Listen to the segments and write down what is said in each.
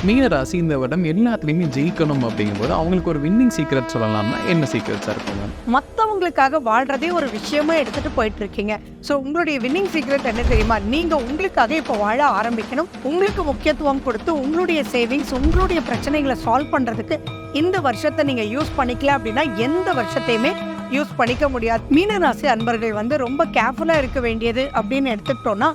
மீனராசி இந்த வருடம் எல்லாத்துலேயுமே ஜெயிக்கணும் அப்படிங்கும்போது அவங்களுக்கு ஒரு வின்னிங் சீக்ரெட் சொல்லலாம்னா என்ன சீக்ரெட்ஸாக இருக்குங்க? மற்றவங்களுக்காக வாழ்றதே ஒரு விஷயமா எடுத்துட்டு போயிட்டு இருக்கீங்க. ஸோ உங்களுடைய வின்னிங் சீக்ரெட் என்ன தெரியுமா? நீங்க உங்களுக்காக இப்போ வாழ ஆரம்பிக்கணும். உங்களுக்கு முக்கியத்துவம் கொடுத்து உங்களுடைய சேவிங்ஸ், உங்களுடைய பிரச்சனைகளை சால்வ் பண்றதுக்கு இந்த வருஷத்தை நீங்க யூஸ் பண்ணிக்கல அப்படின்னா எந்த வருஷத்தையுமே யூஸ் பண்ணிக்க முடியாது. மீனராசி அன்பர்கள் ரொம்ப கேர்ஃபுல்லா இருக்க வேண்டியது அப்படின்னு எடுத்துக்கிட்டோம்னா,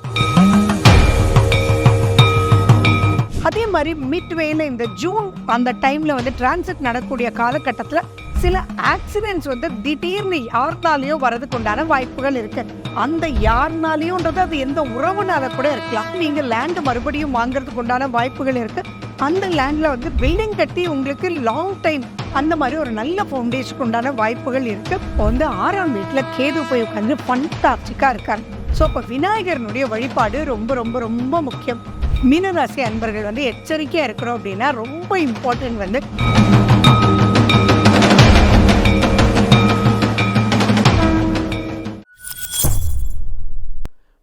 அதே மாதிரி மிட்வேல இந்த ஜூன் அந்த டைம்ல டிரான்சிட் நடக்கக்கூடிய காலகட்டத்தில் சில ஆக்சிடென்ட்ஸ் திடீர்னு யாருனாலையும் வரதுக்கு உண்டான வாய்ப்புகள் இருக்கு. அந்த யாருனாலையும்ன்றது அது எந்த உறவுனால கூட இருக்கலாம். நீங்க லேண்ட் மறுபடியும் வாங்குறதுக்கு உண்டான வாய்ப்புகள் இருக்கு. அந்த லேண்ட்ல பில்டிங் கட்டி உங்களுக்கு லாங் டைம் அந்த மாதிரி ஒரு நல்ல ஃபவுண்டேஷனுக்கு உண்டான வாய்ப்புகள் இருக்கு. இப்போ 6ஆம் வீட்டில் கேது போய் உட்காந்து ஃபண்டாஸ்டிக்கா இருக்காரு. ஸோ இப்போ விநாயகரனுடைய வழிபாடு ரொம்ப ரொம்ப ரொம்ப முக்கியம். மீனராசி அன்பர்கள் எச்சரிக்கையா இருக்கிறோம் அப்படின்னா ரொம்ப இம்பார்ட்டன்ட்.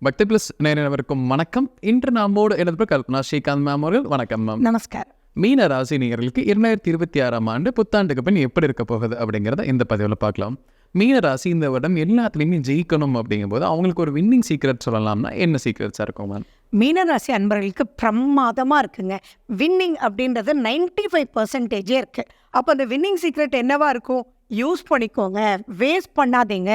பக்தி பிளஸ் நேரவருக்கும் வணக்கம். இன்று நம்மோடு எனது கல்பனா ஸ்ரீகாந்த் மேம் அவர்கள். வணக்கம் மேம். நமஸ்காரம். மீன ராசி நேயர்களுக்கு 2026ஆம் ஆண்டு புத்தாண்டுக்கு பின் எப்படி இருக்க போகுது அப்படிங்கிறத இந்த பதிவில் பார்க்கலாம். மீன ராசி இந்த வருடம் எல்லாத்துலேயுமே ஜெயிக்கணும் அப்படிங்கும்போது அவங்களுக்கு ஒரு வின்னிங் சீக்ரெட் சொல்லலாம்னா என்ன சீக்ரெட்ஸாக இருக்கும் மேம்? மீனராசி அன்பர்களுக்கு பிரமாதமா இருக்குங்க. வின்னிங் அப்படின்றது 95% இருக்கு. அப்போ அந்த வின்னிங் சீக்ரெட் என்னவா இருக்கும்? யூஸ் பண்ணிக்கோங்க, வேஸ்ட் பண்ணாதீங்க,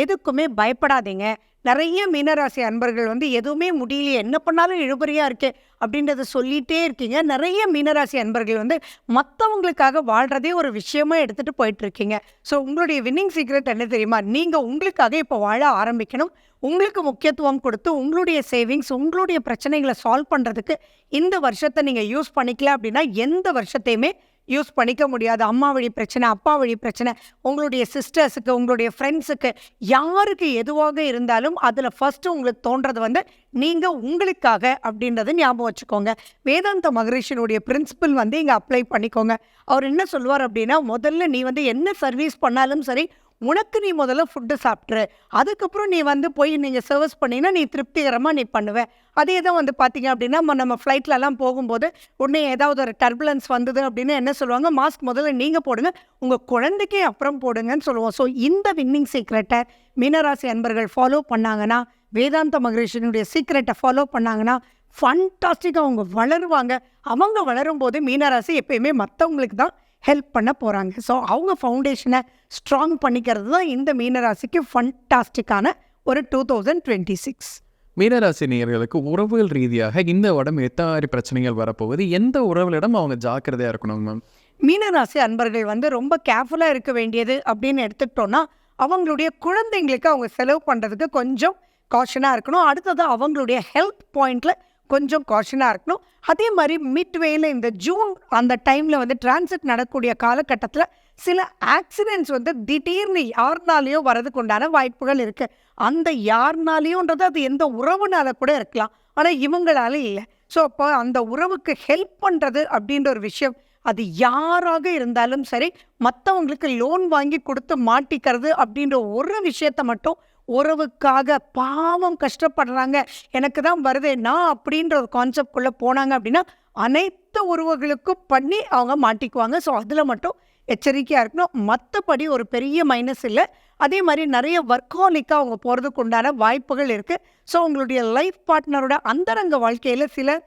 எதுக்குமே பயப்படாதீங்க. நிறைய மீனராசி அன்பர்கள் எதுவுமே முடியலையே, என்ன பண்ணாலும் இழுபறியா இருக்கு அப்படின்றத சொல்லிட்டே இருக்கீங்க. நிறைய மீனராசி அன்பர்கள் மற்றவங்களுக்காக வாழ்றதே ஒரு விஷயமா எடுத்துட்டு போயிட்டு இருக்கீங்க. ஸோ உங்களுடைய வின்னிங் சீக்ரெட் என்ன தெரியுமா? நீங்க உங்களுக்காக இப்போ வாழ ஆரம்பிக்கணும். உங்களுக்கு முக்கியத்துவம் கொடுத்து உங்களுடைய சேவிங்ஸ், உங்களுடைய பிரச்சனைகளை சால்வ் பண்றதுக்கு இந்த வருஷத்தை நீங்க யூஸ் பண்ணிக்கல அப்படின்னா எந்த வருஷத்தையுமே யூஸ் பண்ணிக்க முடியாது. அம்மா வழி பிரச்சனை, அப்பா வழி பிரச்சனை, உங்களுடைய சிஸ்டர்ஸுக்கு, உங்களுடைய ஃப்ரெண்ட்ஸுக்கு, யாருக்கு எதுவாக இருந்தாலும் அதில் ஃபர்ஸ்ட்டு உங்களுக்கு தோன்றது நீங்கள் உங்களுக்காக அப்படின்றத ஞாபகம் வச்சுக்கோங்க. வேதாந்த மகரிஷினுடைய பிரின்சிபல் இங்கே அப்ளை பண்ணிக்கோங்க. அவர் என்ன சொல்லுவார் அப்படின்னா, முதல்ல நீ என்ன சர்வீஸ் பண்ணாலும் சரி, உனக்கு நீ முதல்ல ஃபுட்டு சாப்பிட்ரு, அதுக்கப்புறம் நீ போய் நீங்கள் சர்வீஸ் பண்ணிங்கன்னா நீ திருப்திகரமாக நீ பண்ணுவேன். அதே தான் பார்த்தீங்க அப்படின்னா நம்ம ஃப்ளைட்லலாம் போகும்போது உடனே ஏதாவது ஒரு டர்புலன்ஸ் வந்தது அப்படின்னு என்ன சொல்லுவாங்க? மாஸ்க் முதல்ல நீங்கள் போடுங்க, உங்கள் குழந்தைக்கே அப்புறம் போடுங்கன்னு சொல்லுவோம். ஸோ இந்த வின்னிங் சீக்ரெட்டை மீனராசி அன்பர்கள் ஃபாலோ பண்ணாங்கன்னா, வேதாந்த மகரிஷினுடைய சீக்ரெட்டை ஃபாலோ பண்ணாங்கன்னா ஃபண்டாஸ்டிக்காக அவங்க வளருவாங்க. அவங்க வளரும் போது மீனராசி எப்பயுமே மற்றவங்களுக்கு தான் ஹெல்ப் பண்ண போகிறாங்க. ஸோ அவங்க ஃபவுண்டேஷனை ஸ்ட்ராங் பண்ணிக்கிறது தான் இந்த மீனராசிக்கு ஃபண்டாஸ்டிக்கான ஒரு 2026. மீனராசி நேயர்களுக்கு உறவுகள் ரீதியாக இந்த வருடம் எத்தனை பிரச்சனைகள் வரப்போகுது? எந்த உறவுகளிடம் அவங்க ஜாக்கிரதையாக இருக்கணும் மேம்? மீனராசி அன்பர்கள் ரொம்ப கேர்ஃபுல்லாக இருக்க வேண்டியது அப்படின்னு எடுத்துக்கிட்டோன்னா, அவங்களுடைய குழந்தைங்களுக்கு அவங்க செலவு பண்ணுறதுக்கு கொஞ்சம் காஷனாக இருக்கணும். அடுத்தது அவங்களுடைய ஹெல்த் பாயிண்டில் கொஞ்சம் காஷனாக இருக்கணும். அதே மாதிரி மிட்வேல இந்த ஜூன் அந்த டைமில் டிரான்சிட் நடக்கக்கூடிய காலகட்டத்தில் சில ஆக்சிடென்ட்ஸ் திடீர்னு யாருனாலையும் வரதுக்கு உண்டான வாய்ப்புகள் இருக்குது. அந்த யாருனாலையும்ன்றது அது எந்த உறவுனால கூட இருக்கலாம், ஆனால் இவங்களால இல்லை. ஸோ அப்போ அந்த உறவுக்கு ஹெல்ப் பண்ணுறது அப்படின்ற ஒரு விஷயம், அது யாராக இருந்தாலும் சரி, மற்றவங்களுக்கு லோன் வாங்கி கொடுத்து மாட்டிக்கிறது அப்படின்ற ஒரு விஷயத்தை மட்டும், உறவுக்காக பாவம் கஷ்டப்படுறாங்க, எனக்கு தான் வருதேன்னா அப்படின்ற ஒரு கான்செப்ட்குள்ளே போனாங்க அப்படின்னா அனைத்து உறவுகளுக்கும் பண்ணி அவங்க மாட்டிக்குவாங்க. ஸோ அதில் மட்டும் எச்சரிக்கையாக இருக்கணும். மற்றபடி ஒரு பெரிய மைனஸ் இல்லை. அதே மாதிரி நிறைய ஒர்க்காலிக்காக அவங்க போகிறதுக்கு உண்டான வாய்ப்புகள் இருக்குது. ஸோ உங்களுடைய லைஃப் பார்ட்னரோட அந்தரங்க வாழ்க்கையில் சில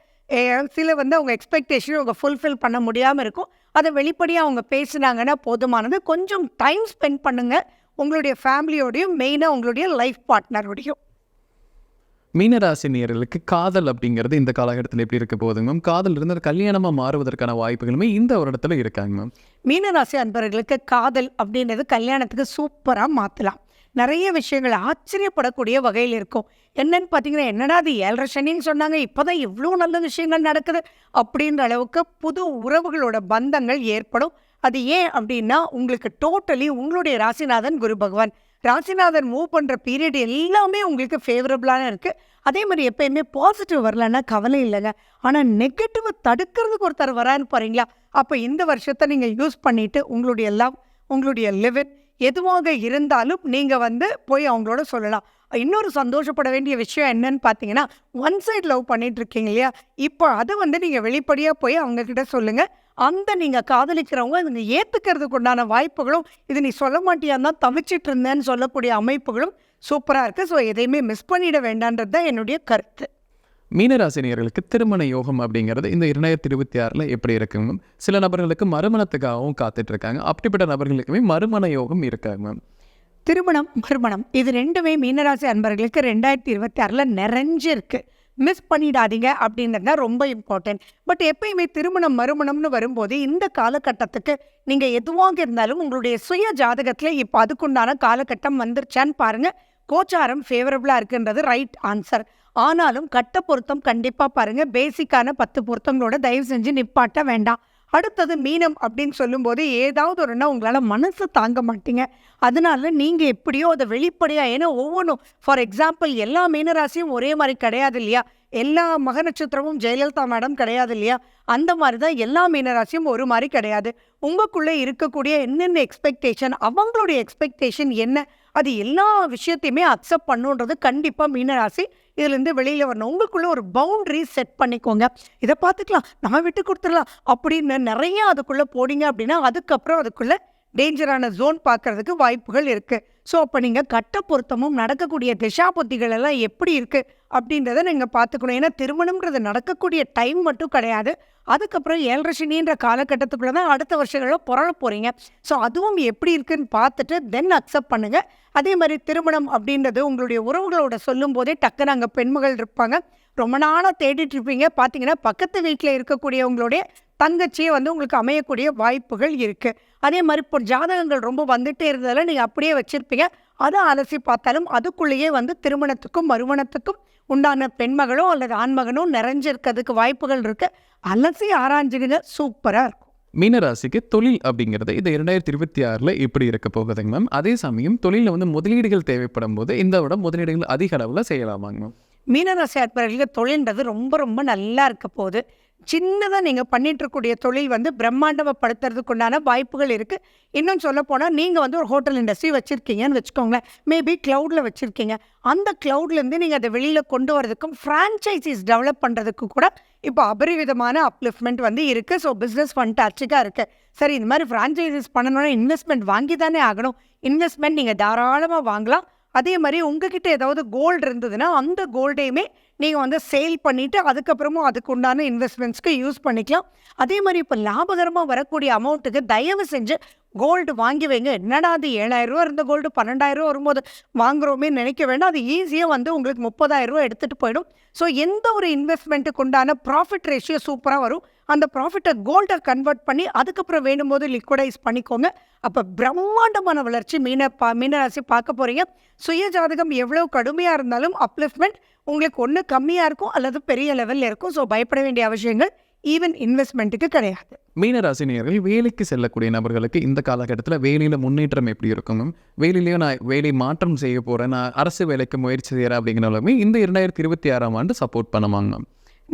அவங்க எக்ஸ்பெக்டேஷன் அவங்க ஃபுல்ஃபில் பண்ண முடியாமல் இருக்கும். அதை வெளிப்படையாக அவங்க பேசினாங்கன்னா போதுமானது. கொஞ்சம் டைம் ஸ்பெண்ட் பண்ணுங்கள் உங்களுடைய ஃபேமிலியோடையும், மெயினாக உங்களுடைய லைஃப் பார்ட்னரோடையும். மீனராசி நேயர்களுக்கு காதல் அப்படிங்கிறது இந்த காலகட்டத்தில் எப்படி இருக்க போகுதுங்க மேம்? காதல் இருந்து கல்யாணமாக மாறுவதற்கான வாய்ப்புகளுமே இந்த வருடத்தில் இருக்காங்க மேம். மீனராசி அன்பர்களுக்கு காதல் அப்படின்றது கல்யாணத்துக்கு சூப்பராக மாற்றலாம். நிறைய விஷயங்கள் ஆச்சரியப்படக்கூடிய வகையில் இருக்கும். என்னன்னு பார்த்தீங்கன்னா, என்னடா அது 7.5 சனின்னு சொன்னாங்க, இப்போ தான் இவ்வளோ நல்ல விஷயங்கள் நடக்குது அப்படின்ற அளவுக்கு புது உறவுகளோட பந்தங்கள் ஏற்படும். அது ஏன் அப்படின்னா, உங்களுக்கு டோட்டலி உங்களுடைய ராசிநாதன் குரு பகவான், ராசிநாதன் மூவ் பண்ணுற பீரியட் எல்லாமே உங்களுக்கு ஃபேவரபுளான இருக்குது. அதே மாதிரி எப்பயுமே பாசிட்டிவ் வரலன்னா கவலை இல்லைங்க, ஆனால் நெகட்டிவை தடுக்கிறதுக்கு ஒருத்தர் வரான்னு பாருங்களா. அப்போ இந்த வருஷத்தை நீங்கள் யூஸ் பண்ணிவிட்டு உங்களுடைய லவ், உங்களுடைய லிவிட் எதுவாக இருந்தாலும் நீங்கள் வந்து போய் அவங்களோட சொல்லலாம். இன்னொரு சந்தோஷப்பட வேண்டிய விஷயம் என்னன்னு பார்த்தீங்கன்னா, ஒன் சைட் லவ் பண்ணிட்டு இருக்கீங்க இல்லையா? இப்போ அதை வந்து நீங்கள் வெளிப்படையாக போய் அவங்க கிட்ட சொல்லுங்கள். அந்த நீங்கள் காதலிக்கிறவங்க இதை ஏற்றுக்கிறதுக்கு உண்டான வாய்ப்புகளும், இது நீ சொல்ல மாட்டியான்னு தான் தவிச்சிட்டு இருந்தேன்னு சொல்லக்கூடிய அமைப்புகளும் சூப்பராக இருக்குது. ஸோ எதையுமே மிஸ் பண்ணிட வேண்டான்றது தான் என்னுடைய கருத்து. மீனராசினியர்களுக்கு திருமண யோகம் அப்படிங்கிறது இந்த 2026 எப்படி இருக்குங்க மேம்? சில நபர்களுக்கு மறுமணத்துக்காகவும் காத்துட்டு இருக்காங்க. அப்படிப்பட்ட நபர்களுக்குமே மறுமண யோகம் இருக்காங்க மேம். திருமணம், மறுமணம் இது 2மே மீனராசி அன்பர்களுக்கு 2026 நிறைஞ்சிருக்கு. மிஸ் பண்ணிடாதீங்க அப்படின்றது தான் ரொம்ப இம்பார்ட்டன்ட். பட் எப்பயுமே திருமணம், மறுமணம்னு வரும்போது இந்த காலகட்டத்துக்கு நீங்கள் எதுவாக இருந்தாலும் உங்களுடைய சுய ஜாதகத்தில் இப்போ அதுக்குண்டான காலகட்டம் வந்துருச்சான்னு பாருங்கள். கோச்சாரம் ஃபேவரபுளாக இருக்குன்றது ரைட் ஆன்சர். ஆனாலும் கட்ட பொருத்தம் கண்டிப்பாக பாருங்கள். பேசிக்கான 10 பொருத்தங்களோட தயவு செஞ்சு நிப்பாட்ட வேண்டாம். அடுத்தது மீனம் அப்படின்னு சொல்லும்போது ஏதாவது ஒருனா உங்களால் மனசு தாங்க மாட்டீங்க. அதனால நீங்கள் எப்படியோ அதை வெளிப்படையாக, ஏன்னா ஒவ்வொன்றும் ஃபார் எக்ஸாம்பிள் எல்லா மீனராசியும் ஒரே மாதிரி கிடையாது இல்லையா? எல்லா மக நட்சத்திரமும் ஜெயலலிதா மேடம் கிடையாது இல்லையா? அந்த மாதிரி தான் எல்லா மீனராசியும் ஒரு மாதிரி கிடையாது. உங்களுக்குள்ளே இருக்கக்கூடிய என்னென்ன எக்ஸ்பெக்டேஷன், அவங்களுடைய எக்ஸ்பெக்டேஷன் என்ன, அது எல்லா விஷயத்தையுமே அக்செப்ட் பண்ணுன்றது கண்டிப்பாக மீனராசி இதுலேருந்து வெளியில் வரணும். உங்களுக்குள்ளே ஒரு பவுண்ட்ரி செட் பண்ணிக்கோங்க. இதை பார்த்துக்கலாம், நம்ம விட்டு கொடுத்துடலாம் அப்படின்னு நிறைய அதுக்குள்ளே போனீங்க அப்படின்னா அதுக்கப்புறம் அதுக்குள்ளே டேஞ்சரான ஜோன் பார்க்கறதுக்கு வாய்ப்புகள் இருக்குது. ஸோ அப்போ நீங்கள் கட்ட பொருத்தமும் நடக்கக்கூடிய திசா புத்திகள் எல்லாம் எப்படி இருக்குது அப்படின்றத நீங்கள் பார்த்துக்கணும். ஏன்னா திருமணம்ன்றது நடக்கக்கூடிய டைம் மட்டும் கிடையாது. அதுக்கப்புறம் 7.5 சனின்ற காலகட்டத்துக்குள்ளே தான் அடுத்த வருஷங்களில் புரள போகிறீங்க. ஸோ அதுவும் எப்படி இருக்குன்னு பார்த்துட்டு தென் அக்செப்ட் பண்ணுங்கள். அதே மாதிரி திருமணம் அப்படின்றது உங்களுடைய உறவுகளோட சொல்லும் போதே டக்குன்னு அங்கே பெண்மகள் இருப்பாங்க. ரொம்ப நாளாக தேடிட்டு இருப்பீங்க. பார்த்தீங்கன்னா பக்கத்து வீட்டில் இருக்கக்கூடியவங்களுடைய தங்கச்சியே வந்து உங்களுக்கு அமையக்கூடிய வாய்ப்புகள் இருக்குது. அதே மாதிரி இப்போ ஜாதகங்கள் ரொம்ப வந்துட்டே இருந்ததால் நீங்கள் அப்படியே வச்சுருப்பீங்க. அதை அலசி பார்த்தாலும் அதுக்குள்ளேயே வந்து திருமணத்துக்கும் மறுமணத்துக்கும் உண்டான பெண்மகளோ அல்லது ஆண்மகனோ நிறைஞ்சிருக்கிறதுக்கு வாய்ப்புகள் இருக்குது. அலசி ஆராய்ஞ்சுங்க, சூப்பராக இருக்கும். மீனராசிக்கு தொழில் அப்படிங்கிறது இந்த 2026 எப்படி இருக்க போகுதுங்க மேம்? அதே சமயம் தொழிலில் வந்து முதலீடுகள் தேவைப்படும் போது இந்த விட முதலீடுகள் அதிக அளவில் செய்யலாமாங்க மேம்? மீனராசி அன்பர்களுக்கு தொழில்ன்றது ரொம்ப ரொம்ப நல்லா இருக்க போகுது. சின்னதாக நீங்கள் பண்ணிட்டு இருக்கக்கூடிய தொழில் வந்து பிரம்மாண்டப்படுத்துறதுக்கு உண்டான வாய்ப்புகள் இருக்குது. இன்னும் சொல்ல போனால் நீங்கள் வந்து ஒரு ஹோட்டல் இண்டஸ்ட்ரி வச்சுருக்கீங்கன்னு வச்சுக்கோங்களேன். மேபி க்ளவுடில் வச்சுருக்கீங்க. அந்த க்ளவுட்லேருந்து நீங்கள் அதை வெளியில் கொண்டு வரதுக்கும் ஃப்ரான்ச்சைசிஸ் டெவலப் பண்ணுறதுக்கு கூட இப்போ அபரிவிதமான அப்லிஃப்ட்மெண்ட் வந்து இருக்குது. ஸோ பிஸ்னஸ் ஃபண்டாஸ்டிக்காக இருக்குது. சரி, இந்த மாதிரி ஃப்ரான்ச்சைசிஸ் பண்ணணும்னா இன்வெஸ்ட்மெண்ட் வாங்கி தானே ஆகணும். இன்வெஸ்ட்மெண்ட் நீங்கள் தாராளமாக வாங்கலாம். அதே மாதிரி உங்ககிட்ட ஏதாவது கோல்டு இருந்ததுன்னா அந்த கோல்டையுமே நீங்கள் வந்து சேல் பண்ணிவிட்டு அதுக்கப்புறமும் அதுக்கு உண்டான இன்வெஸ்ட்மெண்ட்ஸ்க்கு யூஸ் பண்ணிக்கலாம். அதே மாதிரி இப்போ லாபகரமாக வரக்கூடிய அமௌண்ட்டுக்கு தயவு செஞ்சு கோல்டு வாங்கி வைங்க. என்னடா அது 7,000 ரூபா இருந்த கோல்டு 12,000 வரும்போது வாங்குறோமே நினைக்க வேண்டாம். அது ஈஸியாக வந்து உங்களுக்கு 30,000 ரூபா எடுத்துகிட்டு போயிடும். ஸோ எந்த ஒரு இன்வெஸ்ட்மெண்ட்டுக்கு உண்டான ப்ராஃபிட் ரேஷியோ சூப்பராக வரும். அந்த ப்ராஃபிட்டை கோல்டை கன்வெர்ட் பண்ணி அதுக்கப்புறம் வேணும் போது லிக்விடைஸ் பண்ணிக்கோங்க. அப்போ பிரம்மாண்டமான வளர்ச்சி மீனராசி பார்க்க போகிறீங்க. சுய ஜாதகம் எவ்வளோ கடுமையாக இருந்தாலும் அப்லிஃப்ட்மெண்ட் உங்களுக்கு ஒன்று கம்மியாக இருக்கும் அல்லது பெரிய லெவலில் இருக்கும். ஸோ பயப்பட வேண்டிய அவசியங்கள் ஈவன் இன்வெஸ்ட்மெண்ட்டுக்கு கிடையாது. மீனராசினியர்கள் வேலைக்கு செல்லக்கூடிய நபர்களுக்கு இந்த காலகட்டத்தில் வேலையில் முன்னேற்றம் எப்படி இருக்குங்க? வேலையிலேயே நான் வேலை மாற்றம் செய்ய போகிறேன், நான் அரசு வேலைக்கு முயற்சி செய்கிறேன் அப்படிங்கிறவங்களுமே இந்த 2026 சப்போர்ட் பண்ணுவாங்க.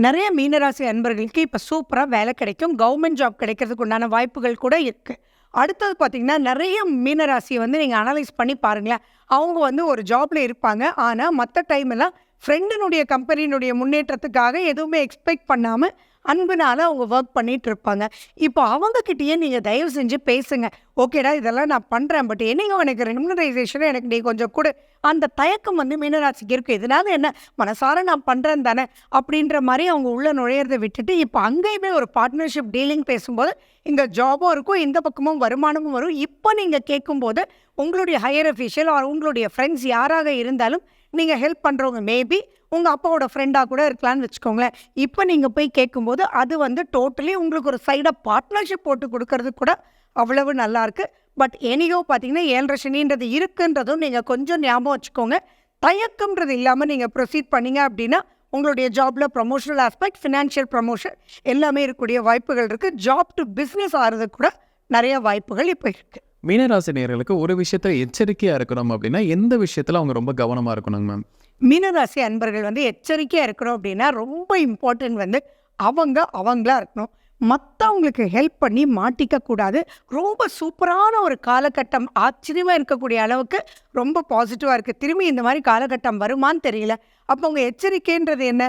நிறைய மீனராசி அன்பர்களுக்கு இப்போ சூப்பராக வேலை கிடைக்கும். கவர்மெண்ட் ஜாப் கிடைக்கிறதுக்கு உண்டான வாய்ப்புகள் கூட இருக்குது. அடுத்தது பார்த்திங்கன்னா நிறைய மீனராசியை வந்து நீங்கள் அனலைஸ் பண்ணி பாருங்களேன். அவங்க வந்து ஒரு ஜாபில் இருப்பாங்க. ஆனால் மற்ற டைமெல்லாம் ஃப்ரெண்டினுடைய கம்பெனியினுடைய முன்னேற்றத்துக்காக எதுவுமே எக்ஸ்பெக்ட் பண்ணாமல் அன்புனால அவங்க ஒர்க் பண்ணிட்டு இருப்பாங்க. இப்போ அவங்கக்கிட்டேயே நீங்கள் தயவு செஞ்சு பேசுங்க. ஓகேடா, இதெல்லாம் நான் பண்ணுறேன், பட் என்னையும் எனக்கு ரெமுனரைசேஷனை எனக்கு நீ கொஞ்சம் கொடு. அந்த தயக்கம் வந்து மீனராசிக்கு இருக்குது. இதனால என்ன, மனசார நான் பண்ணுறேன் தானே அப்படின்ற மாதிரி அவங்க உள்ளே நுழையிறதை விட்டுட்டு இப்போ அங்கேயுமே ஒரு பார்ட்னர்ஷிப் டீலிங் பேசும்போது இங்கே ஜாபும் இருக்கும், இந்த பக்கமும் வருமானமும் வரும். இப்போ நீங்கள் கேட்கும்போது உங்களுடைய ஹையர் அஃபீஷியல் ஆர் உங்களுடைய ஃப்ரெண்ட்ஸ் யாராக இருந்தாலும் நீங்கள் ஹெல்ப் பண்ணுறவங்க மேபி உங்கள் அப்பாவோட ஃப்ரெண்டாக கூட இருக்கலான்னு வச்சுக்கோங்களேன். இப்போ நீங்கள் போய் கேட்கும்போது அது வந்து டோட்டலி உங்களுக்கு ஒரு சைடாக பார்ட்னர்ஷிப் போட்டு கொடுக்கறது கூட அவ்வளவு நல்லாயிருக்கு. பட் எனியோ பார்த்தீங்கன்னா 7.5 சனின்றது இருக்குன்றதும் நீங்கள் கொஞ்சம் ஞாபகம் வச்சுக்கோங்க. தயக்கம்ன்றது இல்லாமல் நீங்கள் ப்ரொசீட் பண்ணிங்க அப்படின்னா உங்களுடைய ஜாபில் ப்ரமோஷனல் ஆஸ்பெக்ட், ஃபினான்ஷியல் ப்ரமோஷன் எல்லாமே இருக்கக்கூடிய வாய்ப்புகள் இருக்குது. ஜாப் டு பிஸ்னஸ் ஆகிறதுக்கு கூட நிறைய வாய்ப்புகள் இப்போ இருக்குது. மீனராசினியர்களுக்கு ஒரு விஷயத்தில் எச்சரிக்கையாக இருக்கணும் அப்படின்னா எந்த விஷயத்தில் அவங்க ரொம்ப கவனமாக இருக்கணுங்க மேம்? மீனராசி அன்பர்கள் வந்து எச்சரிக்கையாக இருக்கணும் அப்படின்னா ரொம்ப இம்பார்ட்டன்ட் வந்து அவங்களா இருக்கணும். மற்றவங்களுக்கு ஹெல்ப் பண்ணி மாட்டிக்கக்கூடாது. ரொம்ப சூப்பரான ஒரு காலகட்டம், ஆச்சரியமாக இருக்கக்கூடிய அளவுக்கு ரொம்ப பாசிட்டிவாக இருக்குது. திரும்பி இந்த மாதிரி காலகட்டம் வருமான்னு தெரியல. அப்போ உங்கள் எச்சரிக்கைன்றது என்ன?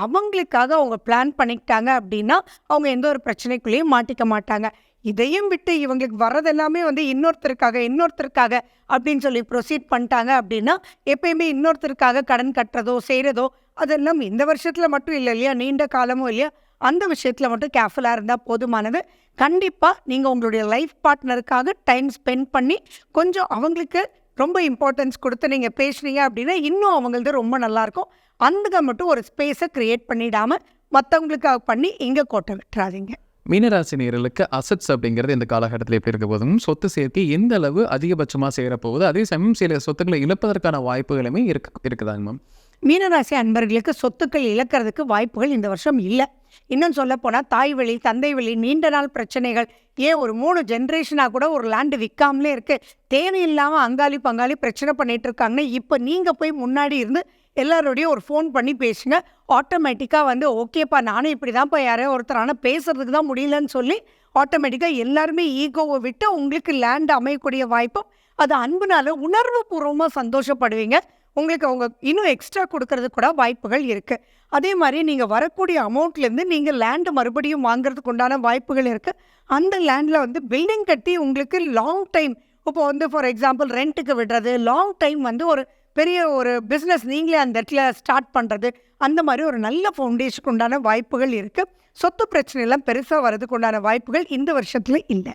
அவங்களுக்காக அவங்க பிளான் பண்ணிக்கிட்டாங்க அப்படின்னா அவங்க எந்த ஒரு பிரச்சனைக்குள்ளேயும் மாட்டிக்க மாட்டாங்க. இதையும் விட்டு இவங்களுக்கு வர்றதெல்லாமே இன்னொருத்தருக்காக அப்படின்னு சொல்லி ப்ரொசீட் பண்ணிட்டாங்க அப்படின்னா எப்பயுமே இன்னொருத்தருக்காக கடன் கட்டுறதோ செய்கிறதோ அதெல்லாம் இந்த வருஷத்தில் மட்டும் இல்லை இல்லையா, நீண்ட காலமும் இல்லையா, அந்த விஷயத்தில் மட்டும் கேர்ஃபுல்லாக இருந்தால் போதுமானது. கண்டிப்பாக நீங்கள் உங்களுடைய லைஃப் பார்ட்னருக்காக டைம் ஸ்பெண்ட் பண்ணி கொஞ்சம் அவங்களுக்கு ரொம்ப இம்பார்ட்டன்ஸ் கொடுத்து நீங்கள் பேசுனீங்க அப்படின்னா இன்னும் அவங்களது ரொம்ப நல்லாயிருக்கும். அந்த மட்டும் ஒரு ஸ்பேஸை க்ரியேட் பண்ணிடாமல் மற்றவங்களுக்காக பண்ணி இங்கே கோட்டை விட்டுறாதீங்க. மீனராசி நேயர்களுக்கு அசட்ஸ் அப்படிங்கிறது இந்த காலகட்டத்தில் எப்படி இருக்க போதும், சொத்து சேர்க்கை எந்த அளவு அதிகபட்சமாக சேர போகுது, அதே சமயம் சில சொத்துக்களை இழப்பதற்கான வாய்ப்புகளுமே இருக்குதாங்க மேம்? மீனராசி அன்பர்களுக்கு சொத்துக்கள் இழக்கிறதுக்கு வாய்ப்புகள் இந்த வருஷம் இல்லை. இன்னும் சொல்ல போனால் தாய் வழி, தந்தை வழி, நீண்ட நாள் பிரச்சனைகள், ஏன் ஒரு 3 ஜென்ரேஷனாக கூட ஒரு லேண்டு விற்காமலே இருக்குது. தேவையில்லாமல் அங்காளி பங்காளி பிரச்சனை பண்ணிட்டு இருக்காங்கன்னா இப்போ நீங்கள் போய் முன்னாடி இருந்து எல்லாரோடையும் ஒரு ஃபோன் பண்ணி பேசுங்க. ஆட்டோமேட்டிக்காக ஓகேப்பா நானும் இப்படி தான்ப்பா யாரையோ ஒருத்தர் ஆனால் பேசுறதுக்கு தான் முடியலன்னு சொல்லி ஆட்டோமேட்டிக்காக எல்லாருமே ஈகோவை விட்டு உங்களுக்கு லேண்ட் அமையக்கூடிய வாய்ப்பும், அது அன்புனால உணர்வு பூர்வமாக சந்தோஷப்படுவீங்க. உங்களுக்கு அவங்க இன்னும் எக்ஸ்ட்ரா கொடுக்கறது கூட வாய்ப்புகள் இருக்குது. அதே மாதிரி நீங்கள் வரக்கூடிய அமௌண்ட்லேருந்து நீங்கள் லேண்டு மறுபடியும் வாங்குறதுக்கு உண்டான வாய்ப்புகள் இருக்குது. அந்த லேண்டில் பில்டிங் கட்டி உங்களுக்கு லாங் டைம் இப்போ ஃபார் எக்ஸாம்பிள் ரெண்ட்டுக்கு விடுறது, லாங் டைம் ஒரு பெரிய ஒரு பிஸ்னஸ் நீங்களே அந்த இடத்துல ஸ்டார்ட் பண்ணுறது, அந்த மாதிரி ஒரு நல்ல ஃபவுண்டேஷனுக்கு உண்டான வாய்ப்புகள் இருக்குது. சொத்து பிரச்சனைலாம் பெருசாக வர்றதுக்கு உண்டான வாய்ப்புகள் இந்த வருஷத்தில் இல்லை.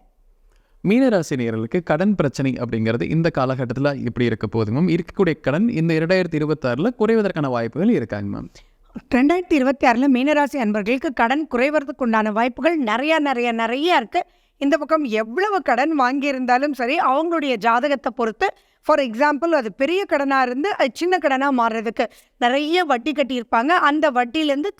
மீனராசி நேயர்களுக்கு கடன் பிரச்சனை அப்படிங்கிறது இந்த காலகட்டத்தில் எப்படி இருக்க போகுது மேம்? இருக்கக்கூடிய கடன் இந்த 2026 குறைவதற்கான வாய்ப்புகள் இருக்காங்க மேம்? 2026 மீனராசி அன்பர்களுக்கு கடன் குறைவதற்கு உண்டான வாய்ப்புகள் நிறைய இருக்குது. இந்த பக்கம் எவ்வளவு கடன் வாங்கியிருந்தாலும் சரி அவங்களுடைய ஜாதகத்தை பொறுத்து, ஃபார் எக்ஸாம்பிள் அது பெரிய கடனாக இருந்து அது சின்ன கடனாக மாறுறதுக்கு நிறைய வட்டி கட்டியிருப்பாங்க. அந்த வட்டியிலேருந்து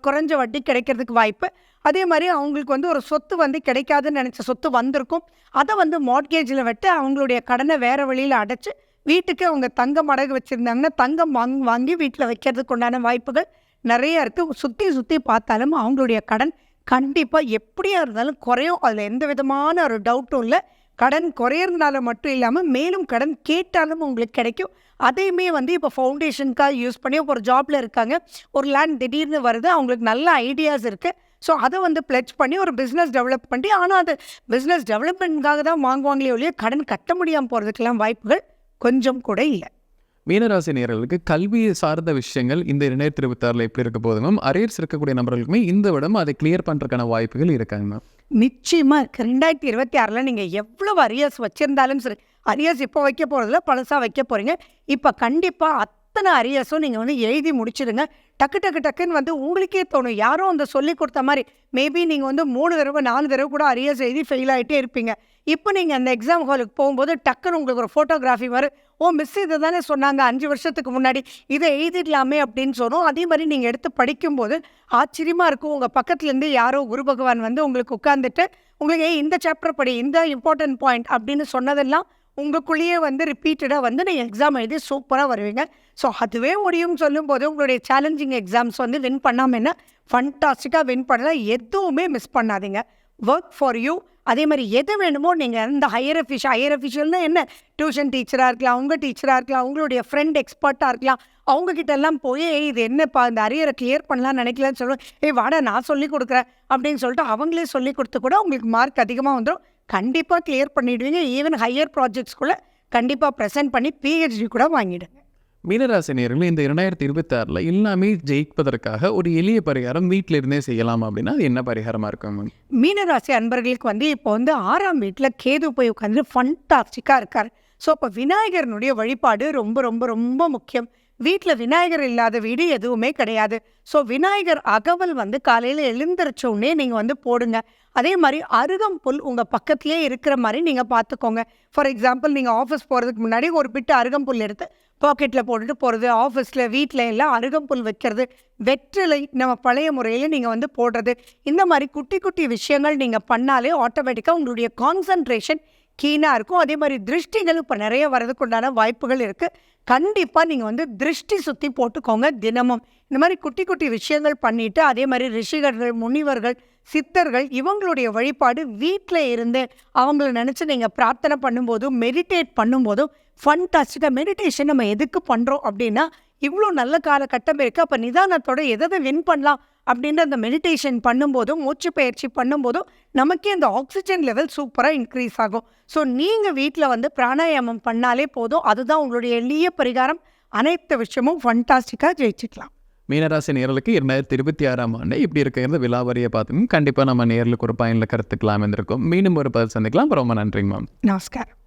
குறைஞ்ச வட்டி கிடைக்கிறதுக்கு வாய்ப்பு. அதே மாதிரி அவங்களுக்கு ஒரு சொத்து கிடைக்காதுன்னு நினச்ச சொத்து வந்திருக்கும். அதை மார்ட்கேஜில் விட்டு அவங்களுடைய கடனை வேறு வழியில் அடைச்சி வீட்டுக்கு அவங்க தங்கம் அடகு வச்சுருந்தாங்கன்னா தங்கம் வாங்கி வீட்டில் வைக்கிறதுக்கு உண்டான வாய்ப்புகள் நிறைய இருக்குது. சுற்றி பார்த்தாலும் அவங்களுடைய கடன் கண்டிப்பாக எப்படியா இருந்தாலும் குறையும். அதில் எந்த விதமான ஒரு டவுட்டும் இல்லை. கடன் குறையிறதுனால மட்டும் இல்லாமல் மேலும் கடன் கேட்டாலும் உங்களுக்கு கிடைக்கும். அதையுமே இப்போ ஃபவுண்டேஷனுக்காக யூஸ் பண்ணி ஒரு ஜாபில் இருக்காங்க, ஒரு லேண்ட் திடீர்னு வருது, அவங்களுக்கு நல்ல ஐடியாஸ் இருக்குது. ஸோ அதை பிளட்ஜ் பண்ணி ஒரு பிஸ்னஸ் டெவலப் பண்ணி, ஆனால் அது பிஸ்னஸ் டெவலப்மெண்ட்காக தான் வாங்குவாங்களே ஒழிய கடன் கட்ட முடியாமல் போகிறதுக்கெல்லாம் வாய்ப்புகள் கொஞ்சம் கூட இல்லை. மீனராசி நேயர்களுக்கு கல்வி சார்ந்த விஷயங்கள் இந்த 2026 எப்படி இருக்க போகுது மேம்? அரியர்ஸ் இருக்கக்கூடிய நபர்களுக்குமே இந்த விடம் அதை கிளியர் பண்ணுறதுக்கான வாய்ப்புகள் இருக்காங்க மேம்? நிச்சயமாக இருக்குது. 2026 நீங்கள் எவ்வளவு அரியர்ஸ் வச்சுருந்தாலும் சரி, அரியர்ஸ் இப்போ வைக்க போகிறதில்ல, பழசாக வைக்க போகிறீங்க. இப்போ கண்டிப்பாக அத்தனை அரியர்ஸும் நீங்கள் எழுதி முடிச்சிடுங்க. டக்குன்னு உங்களுக்கே தோணும், யாரோ சொல்லி கொடுத்த மாதிரி. மேபி நீங்கள் 3 தடவை 4 தடவை கூட அரியர்ஸ் எழுதி ஃபெயில் ஆகிட்டே இருப்பீங்க. இப்போ நீங்கள் அந்த எக்ஸாம் ஹாலுக்கு போகும்போது டக்குன்னு உங்களுக்கு ஒரு ஃபோட்டோகிராஃபி வரும். மிஸ் இதை தானே சொன்னாங்க 5 வருஷத்துக்கு முன்னாடி, இதை எழுதிடலாமே அப்படின்னு சொன்னோம். அதே மாதிரி நீங்கள் எடுத்து படிக்கும்போது ஆச்சரியமாக இருக்கும். உங்கள் பக்கத்துலேருந்து யாரோ குரு பகவான் உங்களுக்கு உட்காந்துட்டு உங்களுக்கு இந்த சாப்டர் படி, இந்த இம்பார்ட்டன்ட் பாயிண்ட் அப்படின்னு சொன்னதெல்லாம் உங்களுக்குள்ளேயே ரிப்பீட்டடாக நீங்கள் எக்ஸாம் எழுதி சூப்பராக வருவீங்க. ஸோ அதுவே முடியும்னு சொல்லும்போது உங்களுடைய சேலஞ்சிங் எக்ஸாம்ஸ் வின் பண்ணாமல் என்ன ஃபண்டாஸ்டிக்காக வின் பண்ணலாம். எதுவுமே மிஸ் பண்ணாதீங்க. Work for you. அதே மாதிரி எது வேணுமோ நீங்கள் இந்த ஹையர் அஃபிஷியல்னால் என்ன, டியூஷன் டீச்சராக இருக்கலாம், உங்கள் டீச்சராக இருக்கலாம், உங்களுடைய ஃப்ரெண்ட் எக்ஸ்பர்ட்டாக இருக்கலாம், அவங்கக்கிட்ட எல்லாம் போய் இது என்னப்பா இந்த அரியரை கிளியர் பண்ணலான்னு நினைக்கலன்னு சொல்லுவோம். வாடா நான் சொல்லி கொடுக்குறேன் அப்படின்னு சொல்லிட்டு அவங்களே சொல்லி கொடுத்து கூட உங்களுக்கு மார்க் அதிகமாக வந்துடும். கண்டிப்பாக கிளியர் பண்ணிவிடுவீங்க. ஈவன் ஹையர் ப்ராஜெக்ட்ஸ்குள்ளே கண்டிப்பாக ப்ரெசென்ட் பண்ணி பிஹெச்டி கூட வாங்கிடுங்க. மீனராசி நேயர்கள் இந்த 2026 எல்லாமே ஜெயிப்பதற்காக ஒரு எளிய பரிகாரம் வீட்டில் இருந்தே செய்யலாம் அப்படின்னா அது என்ன பரிகாரமாக இருக்கும் மேம்? மீனராசி அன்பர்களுக்கு இப்போ 6ஆம் வீட்டில் கேது போய் உட்காந்து ஃபண்டாஸ்டிக்காக இருக்கார். ஸோ இப்போ விநாயகரனுடைய வழிபாடு ரொம்ப ரொம்ப ரொம்ப முக்கியம். வீட்டில் விநாயகர் இல்லாத வீடு எதுவுமே கிடையாது. ஸோ விநாயகர் அகவல் காலையில் எழுந்திரிச்ச உடனே நீங்கள் போடுங்க. அதே மாதிரி அருகம்புல் உங்கள் பக்கத்துலேயே இருக்கிற மாதிரி நீங்கள் பார்த்துக்கோங்க. ஃபார் எக்ஸாம்பிள் நீங்கள் ஆஃபீஸ் போகிறதுக்கு முன்னாடி ஒரு பிட்டு அருகம்புல் எடுத்து பாக்கெட்டில் போட்டுட்டு போகிறது, ஆஃபீஸில் வீட்டில் எல்லாம் அருகம்புல் வைக்கிறது, வெற்றிலை நம்ம பழைய முறையில் நீங்கள் போடுறது, இந்த மாதிரி குட்டி குட்டி விஷயங்கள் நீங்கள் பண்ணாலே ஆட்டோமேட்டிக்காக உங்களுடைய கான்சன்ட்ரேஷன் கீனாக இருக்கும். அதே மாதிரி திருஷ்டிகள் இப்போ நிறைய வரதுக்கு உண்டான வாய்ப்புகள் இருக்குது. கண்டிப்பாக நீங்கள் வந்து திருஷ்டி சுற்றி போட்டுக்கோங்க தினமும். இந்த மாதிரி குட்டி குட்டி விஷயங்கள் பண்ணிவிட்டு, அதே மாதிரி ரிஷிகர்கள், முனிவர்கள், சித்தர்கள் இவங்களுடைய வழிபாடு வீட்டில் இருந்து அவங்கள நினச்சி நீங்கள் பிரார்த்தனை பண்ணும்போதும் மெடிடேட் பண்ணும்போதும் ஃபன்டாஸ்டிக்காக. மெடிடேஷன் நம்ம எதுக்கு பண்ணுறோம் அப்படின்னா, இவ்வளோ நல்ல காலகட்டம் இருக்குது, அப்போ நிதானத்தோட எதை வின் பண்ணலாம் அப்படின்ற அந்த மெடிடேஷன் பண்ணும்போதும் மூச்சு பயிற்சி பண்ணும்போதும் நமக்கே அந்த ஆக்சிஜன் லெவல் சூப்பராக இன்க்ரீஸ் ஆகும். ஸோ நீங்கள் வீட்டில் வந்து பிராணாயாமம் பண்ணாலே போதும், அதுதான் உங்களுடைய எளிய பரிகாரம். அனைத்து விஷயமும் ஃபன்டாஸ்டிக்காக ஜெயிச்சுக்கலாம். மீனராசி நேயர்களுக்கு 2026ஆம் ஆண்டு இப்படி இருக்கிறது விலாவரியை பார்த்துங்க. கண்டிப்பாக நம்ம நேயர்களுக்கு ஒரு பயனில் கருத்துக்கலாம் இருந்திருக்கும். மீண்டும் ஒரு பதில் சந்திக்கலாம். ரொம்ப நன்றிங்க மேம். நமஸ்காரம்.